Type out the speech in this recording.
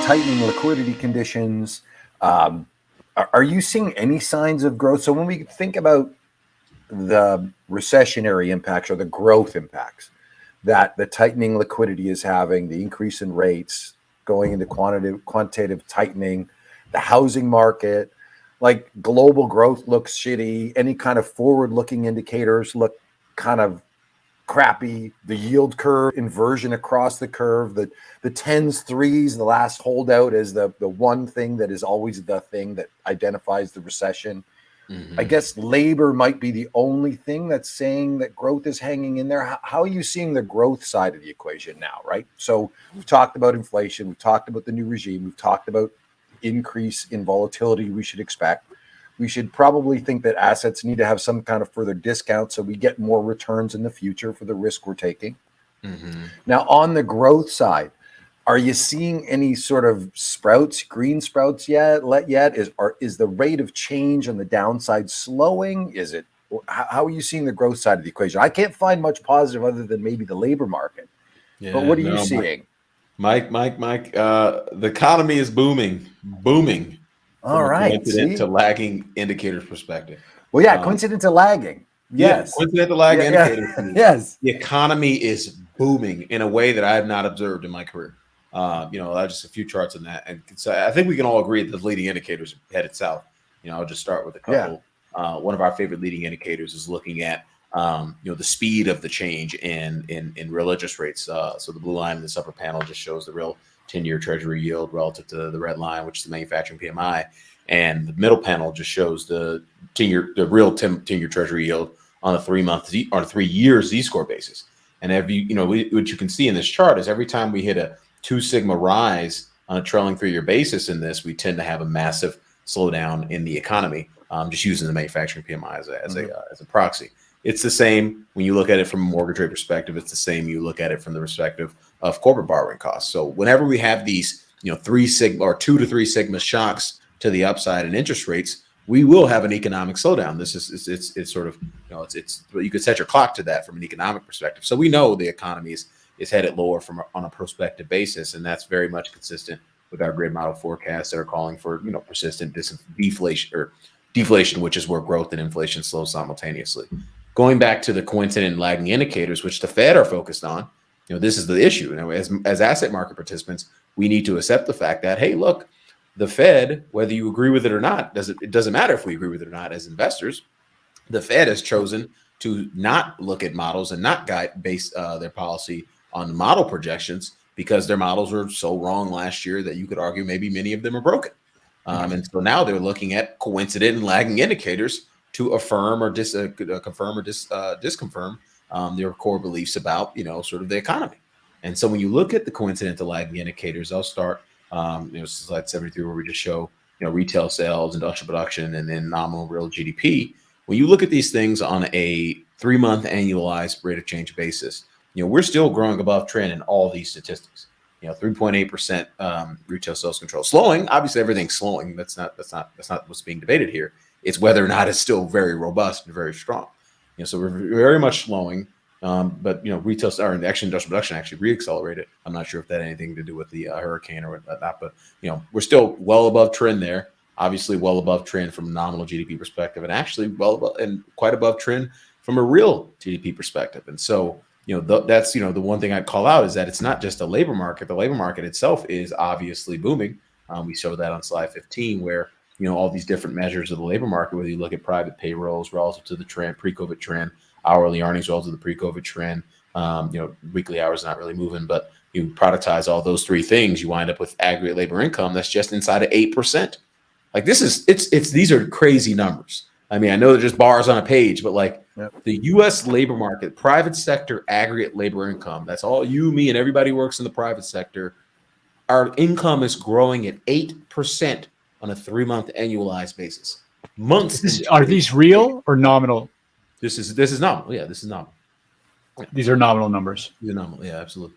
tightening liquidity conditions. Are you seeing any signs of growth? So when we think about the recessionary impacts or the growth impacts that the tightening liquidity is having, the increase in rates going into quantitative tightening, the housing market, like global growth looks shitty. Any kind of forward-looking indicators look kind of crappy. The yield curve inversion across the curve, the tens, threes, the last holdout is the one thing that is always the thing that identifies the recession. I guess labor might be the only thing that's saying that growth is hanging in there. How are you seeing the growth side of the equation now, right? So we've talked about inflation. We've talked about the new regime. We've talked about increase in volatility we should expect. We should probably think that assets need to have some kind of further discount so we get more returns in the future for the risk we're taking. Now, on the growth side, are you seeing any sort of sprouts, green sprouts yet? Is the rate of change on the downside slowing? How are you seeing the growth side of the equation? I can't find much positive other than maybe the labor market. Yeah, but what are you seeing? Mike, the economy is booming. All right. Coincident to lagging indicators perspective. Well, yeah, coincident to lagging. Yes. Yeah, coincident to lagging indicators. Yes. The economy is booming in a way that I have not observed in my career. Just a few charts on that. And so I think we can all agree that the leading indicators are headed south. I'll just start with a couple. Yeah. One of our favorite leading indicators is looking at the speed of the change in real interest rates. So the blue line in this upper panel just shows the real 10-year treasury yield relative to the red line, which is the manufacturing PMI. And the middle panel just shows the real 10-year treasury yield on a 3-year Z-score basis. And what you can see in this chart is every time we hit a 2 sigma rise on a trailing 3-year basis in this, we tend to have a massive slowdown in the economy. Just using the manufacturing PMI as a proxy. It's the same when you look at it from a mortgage rate perspective. It's the same you look at it from the perspective of corporate borrowing costs. So whenever we have these 3 sigma or 2 to 3 sigma shocks to the upside in interest rates, we will have an economic slowdown. This is it's sort of you could set your clock to that from an economic perspective. So we know the economy is headed lower on a prospective basis, and that's very much consistent with our grid model forecasts that are calling for persistent deflation, which is where growth and inflation slow simultaneously. Going back to the coincident and lagging indicators, which the Fed are focused on, this is the issue. As asset market participants, we need to accept the fact that, hey, look, the Fed, whether you agree with it or not, it doesn't matter if we agree with it or not as investors, the Fed has chosen to not look at models and not base their policy on model projections because their models were so wrong last year that you could argue maybe many of them are broken. And so now they're looking at coincident and lagging indicators to affirm or confirm or disconfirm their core beliefs about, sort of the economy. And so when you look at the coincident to lagging indicators, I'll start, slide 73 where we just show, retail sales, industrial production, and then nominal real GDP. When you look at these things on a 3-month annualized rate of change basis, we're still growing above trend in all these statistics. 3.8% retail sales control. Slowing, obviously everything's slowing. That's not what's being debated here. It's whether or not it's still very robust and very strong. So we're very much slowing. But retail or industrial production actually reaccelerated. I'm not sure if that had anything to do with the hurricane or whatnot, but we're still well above trend there. Obviously, well above trend from a nominal GDP perspective, and actually well above and quite above trend from a real GDP perspective. And so that's the one thing I'd call out is that it's not just a labor market. The labor market itself is obviously booming. We showed that on slide 15, where all these different measures of the labor market, whether you look at private payrolls relative to the trend, pre-COVID trend, hourly earnings relative to the pre-COVID trend, weekly hours not really moving, but you productize all those 3 things, you wind up with aggregate labor income that's just inside of 8%. Like these are crazy numbers. I mean, I know they're just bars on a page, but the U.S. labor market, private sector aggregate labor income, that's all you, me, and everybody who works in the private sector. Our income is growing at 8% on a 3-month annualized basis. Are these real or nominal? This is nominal. Yeah, this is nominal. These are nominal numbers. These are nominal. Yeah, absolutely.